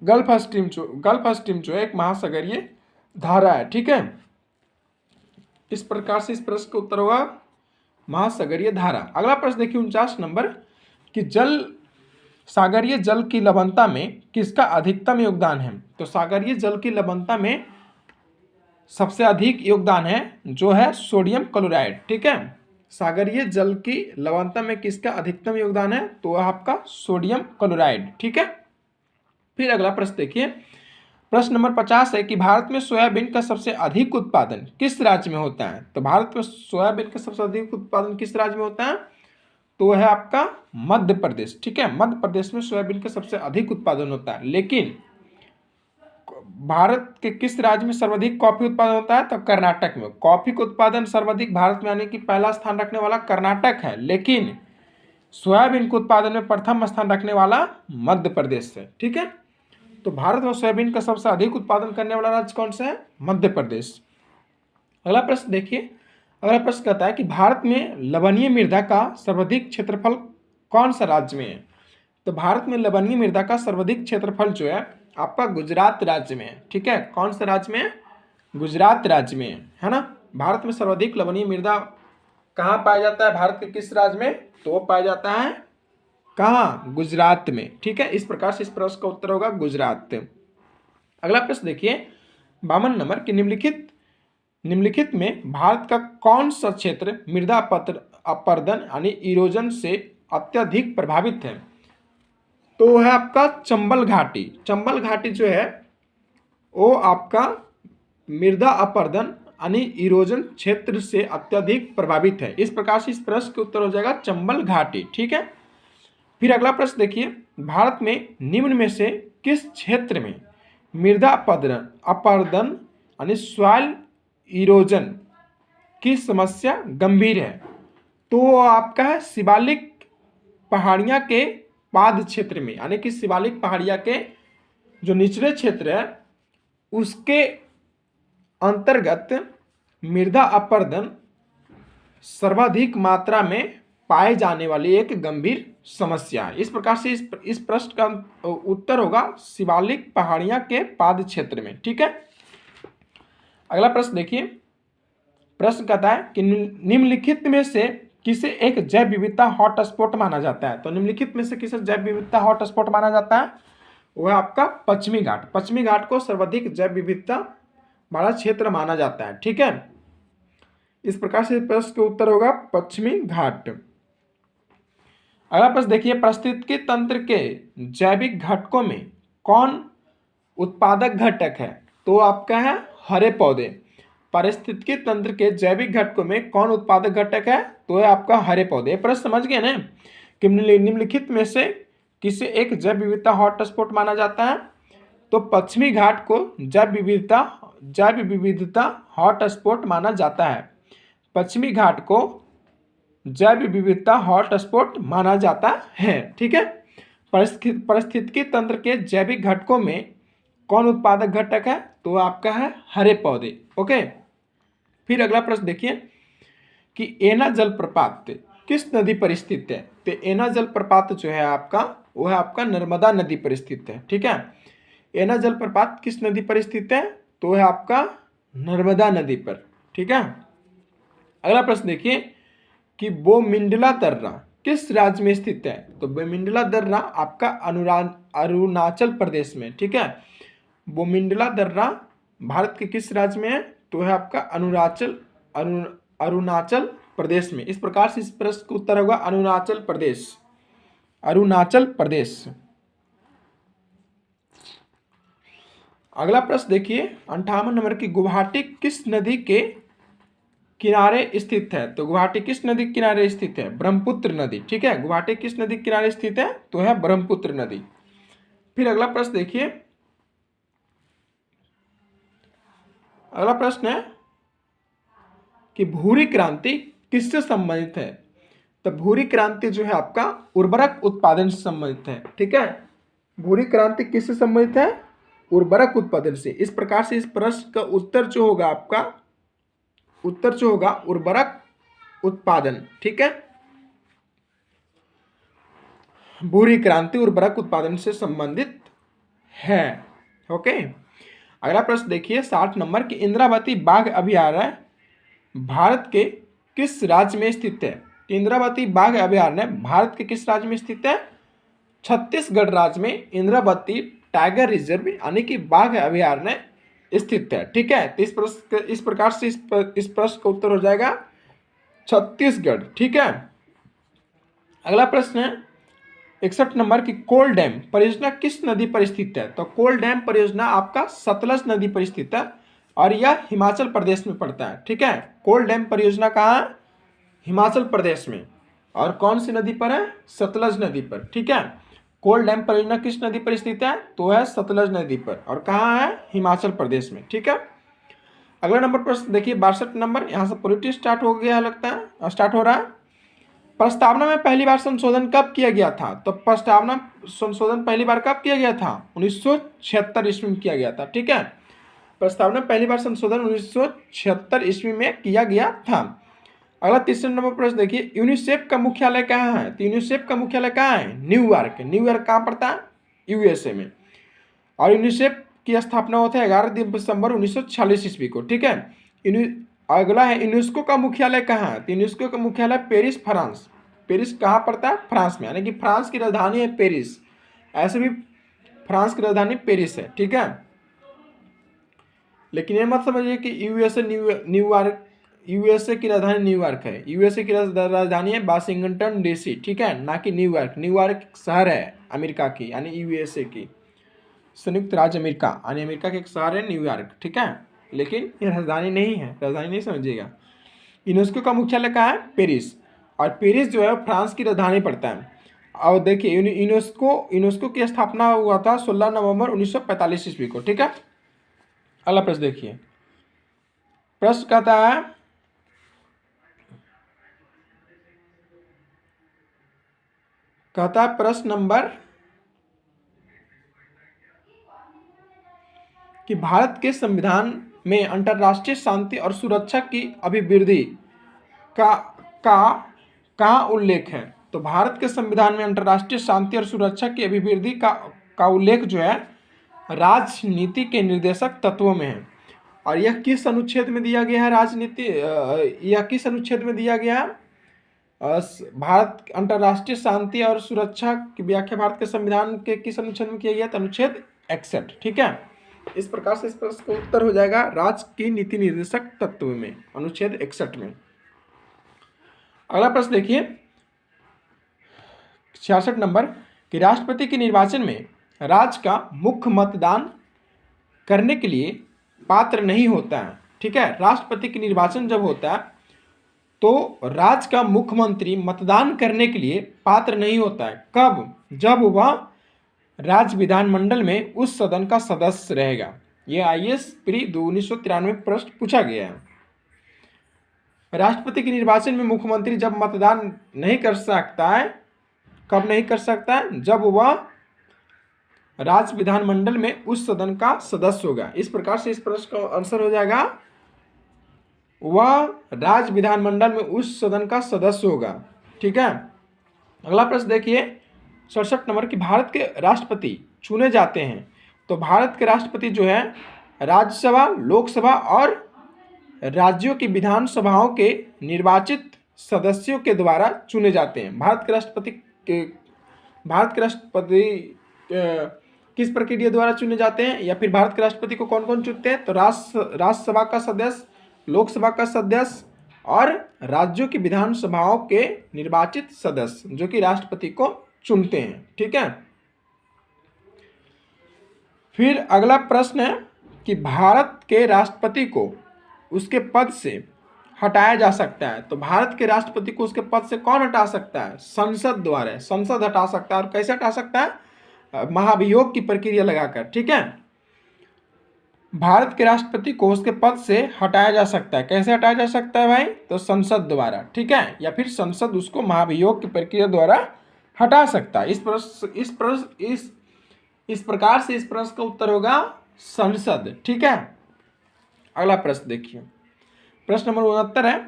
गल्फ स्ट्रीम जो है एक महासागरीय धारा है। ठीक है। इस प्रकार से इस प्रश्न का उत्तर होगा महासागरीय धारा। अगला प्रश्न देखिए 49 नंबर कि सागरीय जल की लवणता में किसका अधिकतम योगदान है? तो सागरीय जल की लवणता में सबसे अधिक योगदान है जो है सोडियम क्लोराइड। ठीक है। सागरीय जल की लवणता में किसका अधिकतम योगदान है? तो आपका सोडियम क्लोराइड। ठीक है। फिर अगला प्रश्न देखिए, प्रश्न नंबर 50 है कि भारत में सोयाबीन का सबसे अधिक उत्पादन किस राज्य में होता है? तो भारत में सोयाबीन का सबसे अधिक उत्पादन किस राज्य में होता है? तो है आपका मध्य प्रदेश। ठीक है। मध्य प्रदेश में सोयाबीन का सबसे अधिक उत्पादन होता है। लेकिन भारत के किस राज्य में सर्वाधिक कॉफी उत्पादन होता है? तो कर्नाटक में। कॉफी का उत्पादन सर्वाधिक भारत में, यानी कि पहला स्थान रखने वाला कर्नाटक है, लेकिन सोयाबीन के उत्पादन में प्रथम स्थान रखने वाला मध्य प्रदेश है। ठीक है। तो भारत में सोयाबीन का सबसे अधिक उत्पादन करने वाला राज्य कौन सा है? मध्य प्रदेश। अगला प्रश्न देखिए, अगला प्रश्न कहता है कि भारत में लवणीय मृदा का सर्वाधिक क्षेत्रफल कौन सा राज्य में है? तो भारत में लवणीय मृदा का सर्वाधिक क्षेत्रफल जो है आपका गुजरात राज्य में है। ठीक है। कौन सा राज्य में? गुजरात राज्य में है ना। भारत में सर्वाधिक लवणीय मृदा कहाँ पाया जाता है? भारत के किस राज्य में? तो वो पाया जाता है कहाँ? गुजरात में। ठीक है। इस प्रकार से इस प्रश्न का उत्तर होगा गुजरात। अगला प्रश्न देखिए 52 नंबर कि निम्नलिखित में भारत का कौन सा क्षेत्र मृदा अपरदन यानी इरोजन से अत्यधिक प्रभावित है? तो है आपका चंबल घाटी। चंबल घाटी जो है वो आपका मृदा अपरदन यानी इरोजन क्षेत्र से अत्यधिक प्रभावित है। इस प्रकार से इस प्रश्न का उत्तर हो जाएगा चंबल घाटी। ठीक है। फिर अगला प्रश्न देखिए, भारत में निम्न में से किस क्षेत्र में मृदा अपरदन यानी सॉइल इरोजन की समस्या गंभीर है? तो आपका है शिवालिक पहाड़ियाँ के पाद क्षेत्र में, यानी कि शिवालिक पहाड़ियाँ के जो निचले क्षेत्र है उसके अंतर्गत मृदा अपरदन सर्वाधिक मात्रा में पाए जाने वाली एक गंभीर समस्या है। इस प्रकार से इस प्रश्न का उत्तर होगा शिवालिक पहाड़ियाँ के पाद क्षेत्र में। ठीक है। अगला प्रश्न देखिए, प्रश्न कहता है कि निम्नलिखित में से किसे एक जैव विविधता हॉटस्पॉट माना जाता है? तो निम्नलिखित में से किसे जैव विविधता हॉटस्पॉट माना जाता है? वह आपका पश्चिमी घाट। पश्चिमी घाट को सर्वाधिक जैव विविधता वाला क्षेत्र माना जाता है। ठीक है। इस प्रकार से प्रश्न का उत्तर होगा पश्चिमी घाट। अगला प्रश्न देखिए, पारिस्थितिकी तंत्र के जैविक घटकों में कौन उत्पादक घटक है? तो आपका है हरे पौधे। पारिस्थितिकी तंत्र के जैविक घटकों में कौन उत्पादक घटक है? तो है आपका हरे पौधे। प्रश्न समझ गए ना कि निम्नलिखित में से किसे एक जैव विविधता हॉटस्पॉट माना जाता है? तो पश्चिमी घाट को जैव विविधता हॉटस्पॉट माना जाता है। पश्चिमी घाट को जैव विविधता हॉटस्पॉट माना जाता है। ठीक है। पारिस्थितिकी तंत्र के जैविक घटकों में कौन उत्पादक घटक है? तो आपका है हरे पौधे। ओके। फिर अगला प्रश्न देखिए कि एना जलप्रपात किस नदी पर स्थित है? तो एना जलप्रपात जो है आपका, वो है आपका नर्मदा नदी पर स्थित है। ठीक है। एना जलप्रपात किस नदी पर स्थित है? तो है आपका नर्मदा नदी पर। ठीक है। अगला प्रश्न देखिए कि बोमिंडला दर्रा किस राज्य में स्थित है? तो बोमिंडला दर्रा आपका अरुणाचल प्रदेश में। ठीक है। बोमिंडला दर्रा भारत के किस राज्य में है? तो है आपका अरुणाचल प्रदेश में। इस प्रकार से इस प्रश्न का उत्तर होगा अरुणाचल प्रदेश। अरुणाचल प्रदेश। अगला प्रश्न देखिए 58 नंबर की, गुवाहाटी किस नदी के किनारे स्थित है? तो गुवाहाटी किस नदी के किनारे स्थित है? ब्रह्मपुत्र नदी। ठीक है। गुवाहाटी किस नदी के किनारे स्थित है? तो है ब्रह्मपुत्र नदी। फिर अगला प्रश्न देखिए, अगला प्रश्न है कि भूरी क्रांति किससे संबंधित है? तो भूरी क्रांति जो है आपका उर्वरक उत्पादन से संबंधित है। ठीक है। भूरी क्रांति किससे संबंधित है? उर्वरक उत्पादन से। इस प्रकार से इस प्रश्न का उत्तर जो होगा आपका, उत्तर जो होगा उर्वरक उत्पादन। ठीक है। भूरी क्रांति उर्वरक उत्पादन से संबंधित है। ओके। अगला प्रश्न देखिए 60 नंबर की, इंद्रावती बाघ अभयारण्य भारत के किस राज्य में स्थित है? इंद्रावती बाघ अभयारण्य भारत के किस राज्य में स्थित है? छत्तीसगढ़ राज्य में इंद्रावती टाइगर रिजर्व यानी कि बाघ अभयारण्य स्थित है। ठीक है। तो इस प्रकार से इस प्रश्न का उत्तर हो जाएगा छत्तीसगढ़। ठीक है। अगला प्रश्न है 61 नंबर की, कोल डैम परियोजना किस नदी पर स्थित है? तो कोल डैम परियोजना आपका सतलज नदी पर स्थित है और यह हिमाचल प्रदेश में पड़ता है। ठीक है। कोल डैम परियोजना कहाँ है? हिमाचल प्रदेश में। और कौन सी नदी पर है? सतलज नदी पर। ठीक है। कोल डैम परियोजना किस नदी पर स्थित है? तो है सतलज नदी पर। और कहाँ है? हिमाचल प्रदेश में। ठीक है। अगला नंबर प्रश्न देखिए 62 नंबर, यहाँ से पॉलिटी स्टार्ट हो गया लगता है, स्टार्ट हो रहा है। प्रस्तावना में पहली बार संशोधन कब किया गया था? तो प्रस्तावना संशोधन पहली बार कब किया गया था? 1976 ईस्वी में किया गया था। ठीक है। प्रस्तावना पहली बार संशोधन 1976 ईस्वी में किया गया था। अगला तीसरे नंबर प्रश्न देखिए, यूनिसेफ का मुख्यालय कहाँ है? तो यूनिसेफ का मुख्यालय कहाँ है? न्यूयॉर्क। न्यूयॉर्क कहाँ पड़ता है? यूएसए में। और यूनिसेफ की स्थापना होता है 11 दिसंबर 1946 ईस्वी को। ठीक है। अगला है यूनेस्को का मुख्यालय कहाँ है? तो यूनेस्को का मुख्यालय पेरिस, फ्रांस। पेरिस कहाँ पड़ता है? फ्रांस में, यानी कि फ्रांस की राजधानी है पेरिस। ऐसे भी फ्रांस की राजधानी पेरिस है। ठीक है। लेकिन ये मत समझिए कि न्यूयॉर्क यूएसए की राजधानी न्यूयॉर्क है। यूएसए की राजधानी है वाशिंगटन डीसी। ठीक है। ना कि न्यूयॉर्क। न्यूयॉर्क शहर है अमेरिका की, यानी यूएसए की, संयुक्त राज्य अमेरिका, यानी अमेरिका के एक शहर है न्यूयॉर्क। ठीक है। लेकिन ये राजधानी नहीं है, राजधानी नहीं समझिएगा। यूनेस्को का मुख्यालय कहाँ है? पेरिस। और पेरिस जो है फ्रांस की राजधानी पड़ता है। और देखिए यूनेस्को की स्थापना हुआ था 16 नवंबर 1945 ईस्वी को। ठीक है। अगला प्रश्न देखिए, प्रश्न कहता है प्रश्न नंबर कि भारत के संविधान में अंतर्राष्ट्रीय शांति और सुरक्षा की अभिवृद्धि का उल्लेख है? तो भारत के संविधान में अंतर्राष्ट्रीय शांति और सुरक्षा की अभिवृद्धि का उल्लेख जो है राजनीति के निर्देशक तत्वों में है। और यह किस अनुच्छेद में दिया गया है? राजनीति यह किस अनुच्छेद में दिया गया है? भारत अंतर्राष्ट्रीय शांति और सुरक्षा की व्याख्या भारत के संविधान के किस अनुच्छेद में किया गया? अनुच्छेद 61। ठीक है। इस प्रकार से इस प्रश्न का उत्तर हो जाएगा राज्य की नीति निर्देशक तत्व में, अनुच्छेद 61 में। अगला प्रश्न देखिए 66 नंबर कि राष्ट्रपति के निर्वाचन में राज्य का मुख्य मतदान करने के लिए पात्र नहीं होता है। ठीक है, राष्ट्रपति के निर्वाचन जब होता है तो राज्य का मुख्यमंत्री मतदान करने के लिए पात्र नहीं होता है। कब? जब वह राज्य विधानमंडल में उस सदन का सदस्य रहेगा। यह आईएएस प्री 1993 प्रश्न पूछा गया है। राष्ट्रपति के निर्वाचन में मुख्यमंत्री जब मतदान नहीं कर सकता है, कब नहीं कर सकता है? जब वह राज्य विधानमंडल में उस सदन का सदस्य होगा। इस प्रकार से इस प्रश्न का आंसर हो जाएगा वह राज्य विधानमंडल में उस सदन का सदस्य होगा। ठीक है, अगला प्रश्न देखिए 67 नंबर कि भारत के राष्ट्रपति चुने जाते हैं। तो भारत के राष्ट्रपति जो है राज्यसभा, लोकसभा और राज्यों की विधानसभाओं के निर्वाचित सदस्यों के द्वारा चुने जाते हैं। भारत के राष्ट्रपति किस प्रक्रिया द्वारा चुने जाते हैं, या फिर भारत के राष्ट्रपति को कौन कौन चुनते हैं? तो राज्यसभा का सदस्य, लोकसभा का सदस्य और राज्यों की विधानसभाओं के निर्वाचित सदस्य जो कि राष्ट्रपति को चुनते हैं। ठीक है, फिर अगला प्रश्न है कि भारत के राष्ट्रपति को उसके पद से हटाया जा सकता है। तो भारत के राष्ट्रपति को उसके पद से कौन हटा सकता है? संसद द्वारा। संसद हटा सकता है। और कैसे हटा सकता है? महाभियोग की प्रक्रिया लगाकर। ठीक है, भारत के राष्ट्रपति को उसके पद से हटाया जा सकता है। कैसे हटाया जा सकता है भाई? तो संसद द्वारा। ठीक है, या फिर संसद उसको महाभियोग की प्रक्रिया द्वारा हटा सकता है। इस प्रकार से इस प्रश्न का उत्तर होगा संसद। ठीक है, अगला प्रश्न देखिए प्रश्न नंबर 69 है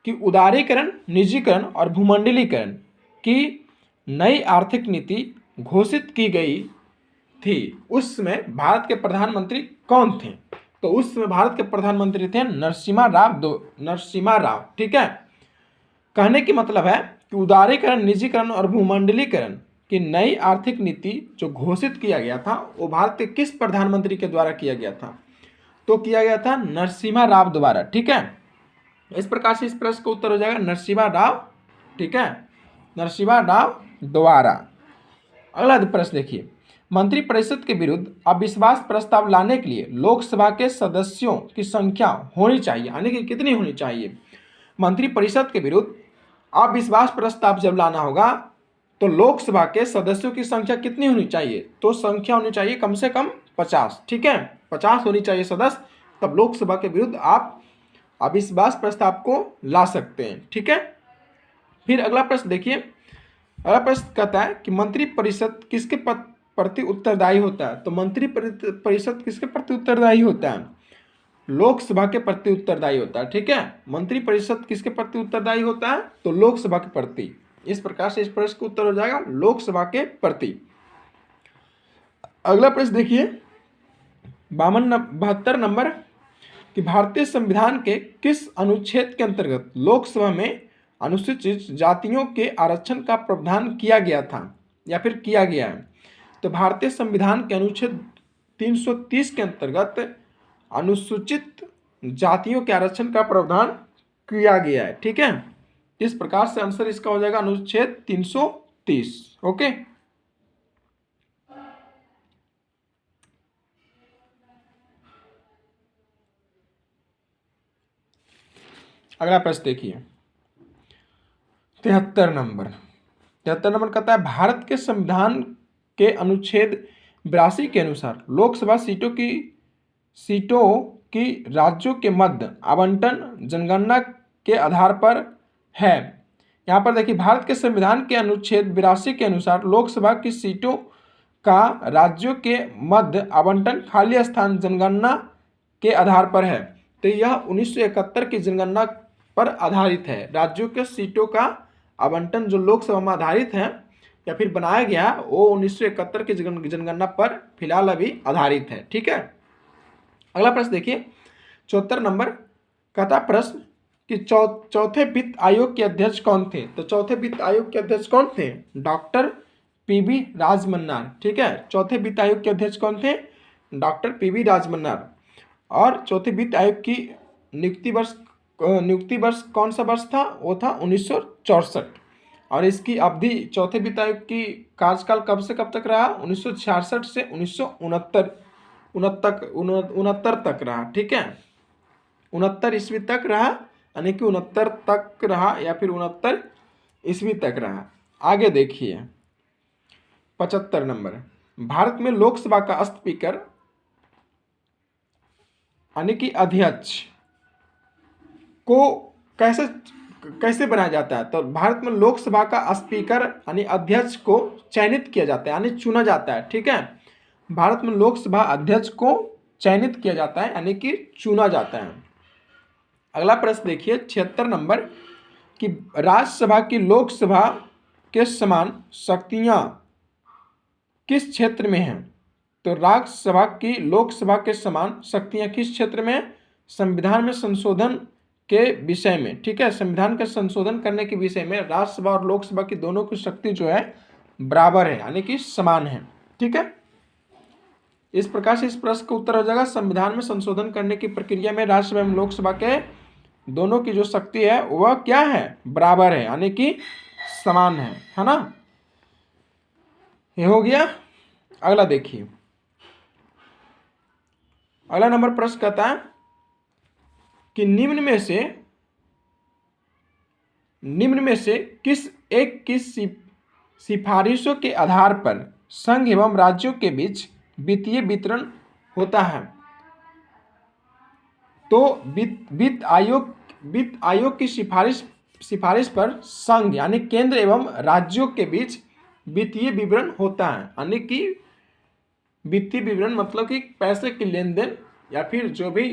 कि उदारीकरण, निजीकरण और भूमंडलीकरण की नई आर्थिक नीति घोषित की गई थी। उस समय भारत के प्रधानमंत्री कौन थे? तो उस समय भारत के प्रधानमंत्री थे नरसिम्हा राव। ठीक है, कहने की मतलब है कि उदारीकरण, निजीकरण और भूमंडलीकरण की नई आर्थिक नीति जो घोषित किया गया था वो भारत के किस प्रधानमंत्री के द्वारा किया गया था? तो किया गया था नरसिम्हा राव द्वारा। ठीक है, इस प्रकार से इस प्रश्न का उत्तर हो जाएगा नरसिम्हा राव। ठीक है, नरसिम्हा राव द्वारा। अगला प्रश्न देखिए मंत्रिपरिषद के विरुद्ध अविश्वास प्रस्ताव लाने के लिए लोकसभा के सदस्यों की संख्या होनी चाहिए, यानी कि कितनी होनी चाहिए? मंत्रिपरिषद के विरुद्ध अविश्वास प्रस्ताव जब लाना होगा तो लोकसभा के सदस्यों की संख्या कितनी होनी चाहिए? तो संख्या होनी चाहिए कम से कम 50। ठीक है, 50 होनी चाहिए सदस्य, तब लोकसभा के विरुद्ध आप अविश्वास प्रस्ताव को ला सकते हैं। ठीक है, फिर अगला प्रश्न देखिए। अगला प्रश्न कहता है कि मंत्रिपरिषद किसके प्रति उत्तरदायी होता है? तो मंत्रिपरिषद किसके प्रति उत्तरदायी होता है? लोकसभा के प्रति उत्तरदायी होता है। ठीक है, मंत्रिपरिषद किसके प्रति उत्तरदायी होता है? तो लोकसभा के प्रति। इस प्रकार से इस प्रश्न का उत्तर हो जाएगा लोकसभा के प्रति। अगला प्रश्न देखिए 72 नंबर कि भारतीय संविधान के किस अनुच्छेद के अंतर्गत लोकसभा में अनुसूचित जातियों के आरक्षण का प्रावधान किया गया था या फिर किया गया है? तो भारतीय संविधान के अनुच्छेद 330 के अंतर्गत अनुसूचित जातियों के आरक्षण का प्रावधान किया गया है। ठीक है, इस प्रकार से आंसर इसका हो जाएगा अनुच्छेद 330। ओके, अगला प्रश्न देखिए 73 नंबर कहता है भारत के संविधान के अनुच्छेद 82 के अनुसार लोकसभा सीटों की राज्यों के मध्य आवंटन जनगणना के आधार पर है। यहाँ पर देखिए भारत के संविधान के अनुच्छेद 82 के अनुसार लोकसभा की सीटों का राज्यों के मध्य आवंटन खाली स्थान जनगणना के आधार पर है। तो यह 1971 की जनगणना पर आधारित है। राज्यों के सीटों का आवंटन जो लोकसभा में आधारित है या फिर बनाया गया वो 1971 की जनगणना पर फिलहाल अभी आधारित है। ठीक है, अगला प्रश्न देखिए 74 नंबर कहता प्रश्न कि चौथे वित्त आयोग के अध्यक्ष कौन थे? तो चौथे वित्त आयोग के अध्यक्ष कौन थे? Doctor PV Rajamannar. ठीक है, चौथे वित्त आयोग के अध्यक्ष कौन थे? Doctor PV Rajamannar. और चौथे वित्त आयोग की नियुक्ति वर्ष कौन सा वर्ष था? वो था 1964। और इसकी अवधि, चौथे वित्त आयोग की कार्यकाल कब से कब तक रहा? 1966 से 1969 तक रहा। ठीक है, 69 ईस्वी तक रहा, यानी कि 69 तक रहा या फिर 69 ईस्वी तक रहा। आगे देखिए 75 नंबर, भारत में लोकसभा का स्पीकर यानी कि अध्यक्ष को कैसे बनाया जाता है? तो भारत में लोकसभा का स्पीकर यानी अध्यक्ष को चयनित किया जाता है, यानी चुना जाता है। ठीक है, भारत में लोकसभा अध्यक्ष को चयनित किया जाता है, यानी कि चुना जाता है। अगला प्रश्न देखिए 76 नंबर, कि राज्यसभा की लोकसभा के समान शक्तियां किस क्षेत्र में हैं? तो राज्यसभा की लोकसभा के समान शक्तियां किस क्षेत्र में हैं? संविधान में संशोधन के विषय में। ठीक है, संविधान का संशोधन करने के विषय में राज्यसभा और लोकसभा की दोनों की शक्ति जो है बराबर है, यानी कि समान है। ठीक है, इस प्रकार से इस प्रश्न का उत्तर हो जाएगा, संविधान में संशोधन करने की प्रक्रिया में राज्यसभा एवं लोकसभा के दोनों की जो शक्ति है वह क्या है? बराबर है, यानी कि समान है ना। ये हो गया। अगला देखिए, अगला नंबर प्रश्न कहता है कि निम्न में से किस एक की सिफारिशों के आधार पर संघ एवं राज्यों के बीच वित्तीय वितरण होता है? तो वित्त आयोग की सिफारिश पर संघ यानी केंद्र एवं राज्यों के बीच वित्तीय विवरण होता है, यानी कि वित्तीय विवरण मतलब कि पैसे की लेन देन या फिर जो भी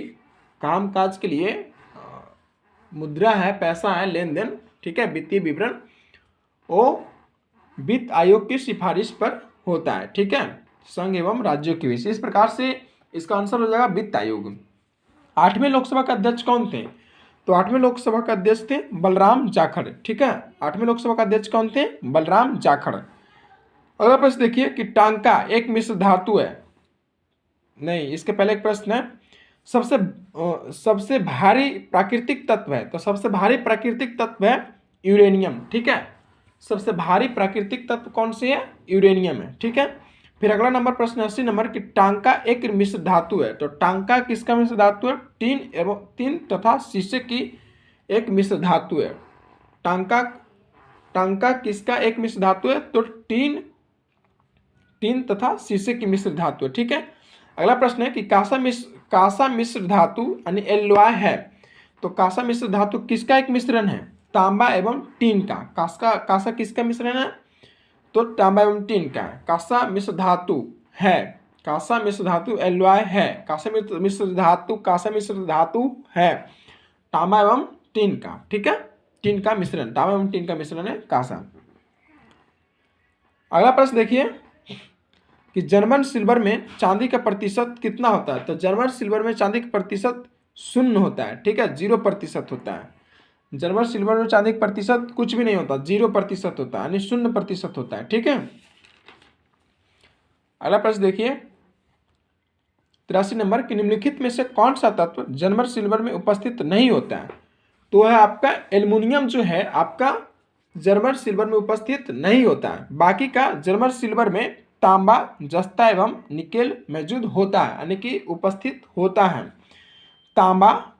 कामकाज के लिए मुद्रा है, पैसा है, लेन देन। ठीक है, वित्तीय विवरण वो वित्त आयोग की सिफारिश पर होता है। ठीक है, संघ एवं राज्यों के बीच। इस प्रकार से इसका आंसर हो जाएगा वित्त आयोग। 8वें लोकसभा का अध्यक्ष कौन थे? तो 8वें लोकसभा का अध्यक्ष थे बलराम जाखड़। ठीक है, 8वें लोकसभा का अध्यक्ष कौन थे? बलराम जाखड़। अगला प्रश्न देखिए कि टांका एक मिश्र धातु है। नहीं, इसके पहले एक प्रश्न है, सबसे भारी प्राकृतिक तत्व है। तो सबसे भारी प्राकृतिक तत्व है यूरेनियम। ठीक है, सबसे भारी प्राकृतिक तत्व कौन सी है? यूरेनियम है। ठीक है, फिर अगला नंबर प्रश्न 80 नंबर, कि टांका एक मिश्र धातु है। तो टांका किसका मिश्र धातु है? टीन तथा शीशे की एक मिश्र धातु है। टांका किसका एक मिश्र धातु है? तो टीन तथा शीशे की मिश्र धातु है। ठीक है, अगला प्रश्न है कि कांसा मिश्र धातु यानी एलॉय है। तो कांसा मिश्र धातु किसका एक मिश्रण है? तांबा एवं टीन का। कांसा किसका मिश्रण है? तो तांबा एवं टीन का कांसा मिश्र धातु है। कांसा मिश्र धातु एलॉय है। कांसा मिश्र धातु है तांबा एवं टीन का। ठीक है, टीन का मिश्रण, तांबा एवं टीन का मिश्रण है कांसा। अगला प्रश्न देखिए कि जर्मन सिल्वर में चांदी का प्रतिशत कितना होता है? तो जर्मन सिल्वर में चांदी का प्रतिशत 0 होता है। ठीक है, 0% होता है। जर्मन सिल्वर में चांदी का प्रतिशत कुछ भी नहीं होता, 0% होता है, यानी 0% होता है। ठीक है, अगला प्रश्न देखिए 83 नंबर, कि निम्नलिखित में से कौन सा तत्व जर्मन सिल्वर में उपस्थित नहीं होता है? तो है आपका एल्युमिनियम जो है आपका जर्मन सिल्वर में उपस्थित नहीं होता है। बाकी का जर्मन सिल्वर में तांबा, जस्ता एवं निकेल मौजूद होता है, यानी कि उपस्थित होता है। तांबा,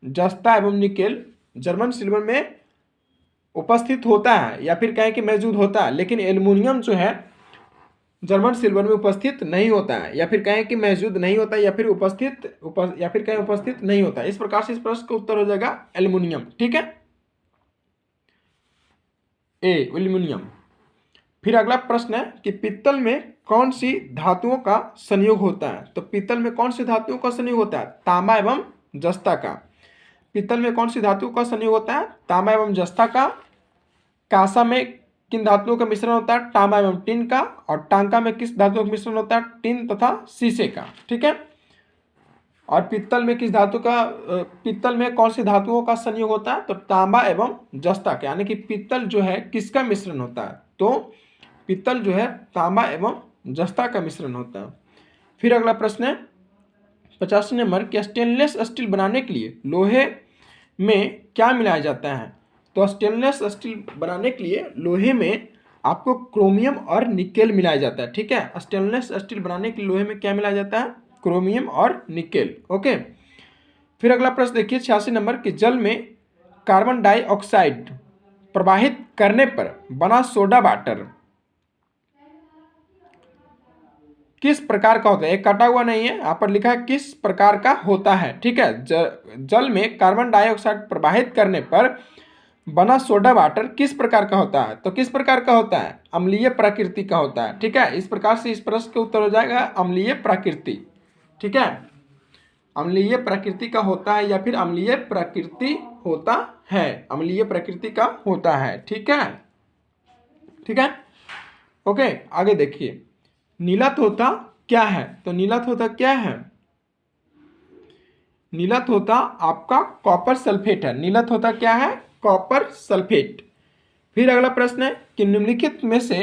जस्ता एवं निकेल जर्मन सिल्वर में उपस्थित होता है या फिर कहें कि मौजूद होता है, लेकिन एल्युमिनियम जो है जर्मन सिल्वर में उपस्थित नहीं होता है, या फिर कहें कि मौजूद नहीं होता है, या फिर कहें उपस्थित नहीं होता है। इस प्रकार से इस प्रश्न का उत्तर हो जाएगा एल्युमिनियम। ठीक है, एल्युमिनियम। फिर अगला प्रश्न है कि पीतल में कौन सी धातुओं का संयोग होता है? तो पीतल में कौन सी धातुओं का संयोग होता है? तांबा एवं जस्ता का। पीतल में कौन सी धातु का संयोग होता है? तांबा एवं जस्ता का। कांसा में किन धातुओं का मिश्रण होता है? तांबा एवं टीन का। और टांका में किस धातुओं का मिश्रण होता है? टीन तथा शीशे का। ठीक है, और पीतल में पीतल में कौन सी धातुओं का संयोग होता है? तो तांबा एवं जस्ता का, यानी कि पीतल जो है किसका मिश्रण होता है? तो पीतल जो है तांबा एवं जस्ता का मिश्रण होता है। फिर अगला प्रश्न है 85 नंबर कि स्टेनलेस स्टील बनाने के लिए लोहे में क्या मिलाया जाता है। तो स्टेनलेस स्टील बनाने के लिए लोहे में आपको क्रोमियम और निकेल मिलाया जाता है। ठीक है, स्टेनलेस स्टील बनाने के लिए लोहे में क्या मिलाया जाता है, क्रोमियम और निकेल। ओके, फिर अगला प्रश्न देखिए 86 नंबर कि जल में कार्बन डाइऑक्साइड प्रवाहित करने पर बना सोडा वाटर किस प्रकार का होता है। एक कटा हुआ नहीं है, यहाँ पर लिखा है किस प्रकार का होता है। ठीक है, जल में कार्बन डाइऑक्साइड प्रवाहित करने पर बना सोडा वाटर किस प्रकार का होता है। तो किस प्रकार का होता है, अम्लीय प्रकृति का होता है। ठीक है, इस प्रकार से इस प्रश्न का उत्तर हो जाएगा अम्लीय प्रकृति। ठीक है, अम्लीय प्रकृति का होता है या फिर अम्लीय प्रकृति होता है, अम्लीय प्रकृति का होता है। ठीक है, ठीक है। ओके, आगे देखिए नीला तोता क्या है। तो नीला तोता क्या है, नीला तोता आपका कॉपर सल्फेट है। नीला तोता क्या है, कॉपर सल्फेट। फिर अगला प्रश्न है कि निम्नलिखित में से,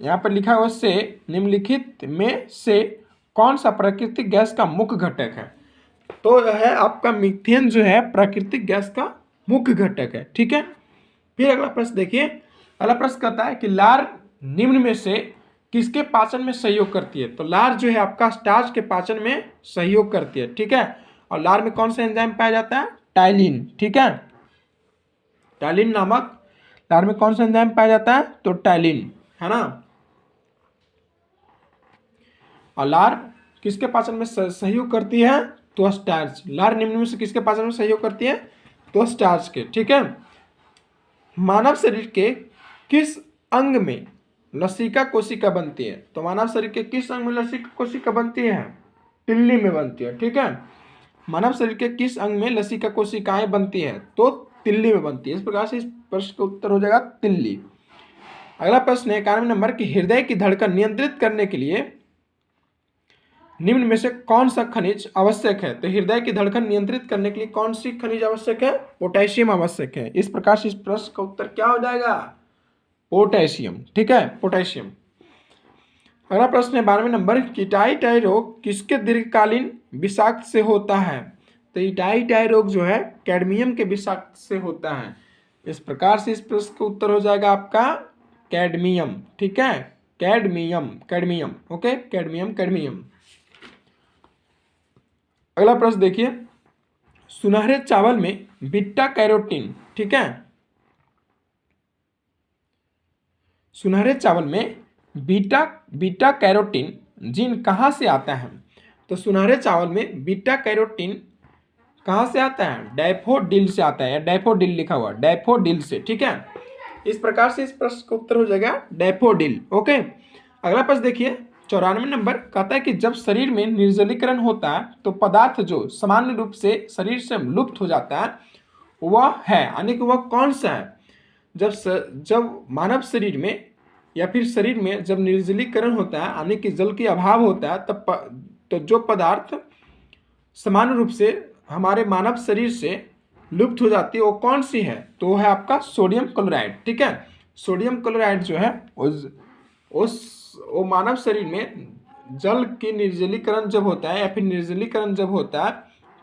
यहाँ पर लिखा हुआ से, निम्नलिखित में से कौन सा प्राकृतिक गैस का मुख्य घटक है। तो यह है आपका मीथेन जो है प्राकृतिक गैस का मुख्य घटक है। ठीक है, फिर अगला प्रश्न देखिए, अगला प्रश्न कहता है कि लार निम्न में से किसके पाचन में सहयोग करती है। तो लार जो है आपका स्टार्च के पाचन में सहयोग करती है। ठीक है, और लार में कौन सा एंजाइम पाया जाता है, टाइलिन। ठीक है, टाइलिन नामक लार में कौन सा एंजाइम पाया जाता है, तो टाइलिन, है ना। और लार किसके पाचन में सहयोग करती है, तो स्टार्च। लार निम्न में से किसके पाचन में सहयोग करती है, तो स्टार्च के। ठीक है, मानव शरीर के किस अंग में लसिका कोशिका बनती है। तो मानव शरीर के किस अंग में लसिका कोशिका बनती है, तिल्ली में बनती है। ठीक है, मानव शरीर के किस अंग में लसिका कोशिकाएं बनती है, तो तिल्ली में बनती है। इस प्रकार से इस प्रश्न का उत्तर हो जाएगा तिल्ली। अगला प्रश्न है 91 नंबर की हृदय की धड़कन नियंत्रित करने के लिए निम्न में से कौन सा खनिज आवश्यक है। तो हृदय की धड़कन नियंत्रित करने के लिए कौन सी खनिज आवश्यक है, पोटेशियम आवश्यक है। इस प्रकार से इस प्रश्न का उत्तर क्या हो जाएगा, पोटेशियम। ठीक है, पोटेशियम। अगला प्रश्न है 92 नंबर की टाई रोग किसके दीर्घकालीन विषाक्त से होता है। तो टाई रोग जो है कैडमियम के विषाक्त से होता है। इस प्रकार से इस प्रश्न का उत्तर हो जाएगा आपका कैडमियम। ठीक है, cadmium, cadmium. Okay, cadmium, cadmium. अगला प्रश्न देखिए, सुनहरे चावल में बीटा कैरोटीन, ठीक है, सुनहरे चावल में बीटा कैरोटीन जीन कहाँ से आता है। तो सुनहरे चावल में बीटा कैरोटीन कहाँ से आता है, डैफोडिल से आता है, या डैफोडिल लिखा हुआ, डैफोडिल से। ठीक है, इस प्रकार से इस प्रश्न का उत्तर हो जाएगा डैफोडिल। ओके, अगला प्रश्न देखिए 94 नंबर कहता है कि जब शरीर में निर्जलीकरण होता है तो पदार्थ जो सामान्य रूप से शरीर से लुप्त हो जाता है वह है, यानी कि वह कौन सा है। जब मानव शरीर में या फिर शरीर में जब निर्जलीकरण होता है, यानी कि जल की अभाव होता है, तब तो जो पदार्थ सामान्य रूप से हमारे मानव शरीर से लुप्त हो जाती है वो कौन सी है, तो वो है आपका सोडियम क्लोराइड। ठीक है, सोडियम क्लोराइड जो है वो मानव शरीर में जल की निर्जलीकरण जब होता है या फिर निर्जलीकरण जब होता है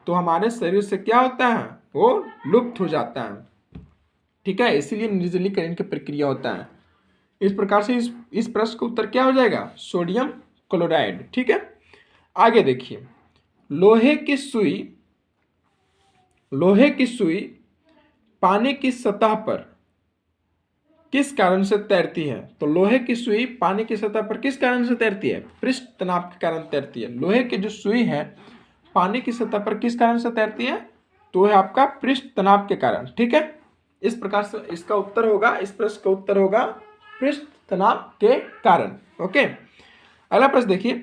तो हमारे शरीर से क्या होता है, वो लुप्त हो जाता है। ठीक है, इसीलिए निर्जलीकरण की प्रक्रिया होता है। इस प्रकार से इस प्रश्न का उत्तर क्या हो जाएगा, सोडियम क्लोराइड। ठीक है, आगे देखिए, लोहे की सुई पानी की सतह पर किस कारण से तैरती है। तो लोहे की सुई पानी की सतह पर किस कारण से तैरती है, पृष्ठ तनाव के कारण तैरती है। लोहे की जो सुई है पानी की सतह पर किस कारण से तैरती है, तो है आपका पृष्ठ तनाव के कारण। ठीक है, इस प्रकार से इसका उत्तर होगा, इस प्रश्न का उत्तर होगा पृष्ठ तनाव के कारण। ओके, अगला प्रश्न देखिए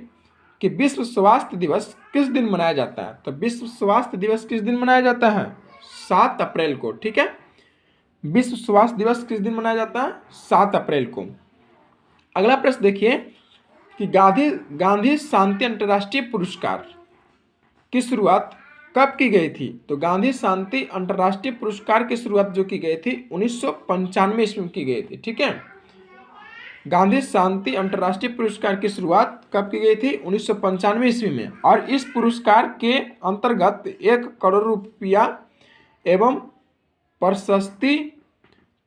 कि विश्व स्वास्थ्य दिवस किस दिन मनाया जाता है। तो विश्व स्वास्थ्य दिवस किस दिन मनाया जाता है, 7 अप्रैल को। ठीक है, विश्व स्वास्थ्य दिवस किस दिन मनाया जाता है, 7 अप्रैल को। अगला प्रश्न देखिए कि गांधी शांति अंतर्राष्ट्रीय पुरस्कार की शुरुआत कब की गई थी। तो गांधी शांति अंतर्राष्ट्रीय पुरस्कार की शुरुआत जो की गई थी 1995 ईस्वी में की गई थी। ठीक है, गांधी शांति अंतर्राष्ट्रीय पुरस्कार की शुरुआत कब की गई थी? 1995 ईस्वी में। और इस पुरस्कार के अंतर्गत 1 करोड़ रुपया एवं प्रशस्ति,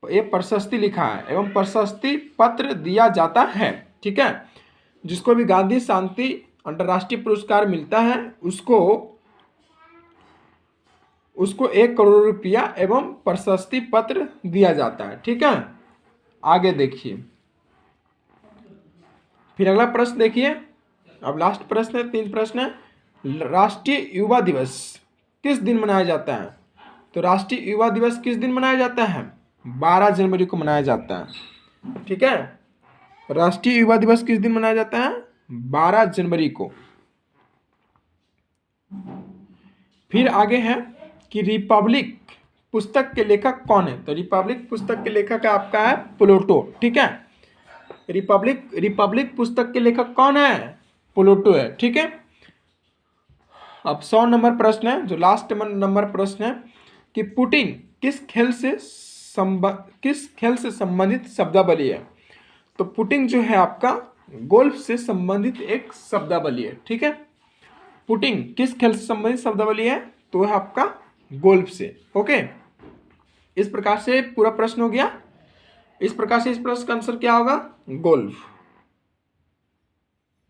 ये प्रशस्ति लिखा है, एवं प्रशस्ति पत्र दिया जाता है। ठीक है, जिसको भी गांधी शांति अंतर्राष्ट्रीय पुरस्कार मिलता है उसको 1 करोड़ रुपया एवं प्रशस्ति पत्र दिया जाता है। ठीक है, आगे देखिए, फिर अगला प्रश्न देखिए। अब लास्ट प्रश्न है, 3 प्रश्न है। राष्ट्रीय युवा दिवस किस दिन मनाया जाता है? तो राष्ट्रीय युवा दिवस किस दिन मनाया जाता है? 12 जनवरी को मनाया जाता है। ठीक है, राष्ट्रीय युवा दिवस किस दिन मनाया जाता है? 12 जनवरी को। फिर आगे है कि रिपब्लिक पुस्तक के लेखक कौन है? तो रिपब्लिक पुस्तक के लेखक आपका है प्लेटो। ठीक है, रिपब्लिक पुस्तक के लेखक कौन है? प्लेटो है। ठीक है, अब 100 नंबर प्रश्न है, जो लास्ट नंबर प्रश्न है कि पुटिंग किस खेल से संबंधित शब्दावली है? तो पुटिंग जो है आपका गोल्फ से संबंधित एक शब्दावली है। ठीक है, पुटिंग किस खेल से संबंधित शब्दावली है? तो है आपका गोल्फ से। ओके, इस प्रकार से पूरा प्रश्न हो गया। इस प्रकार से इस प्रश्न का आंसर क्या होगा? गोल्फ।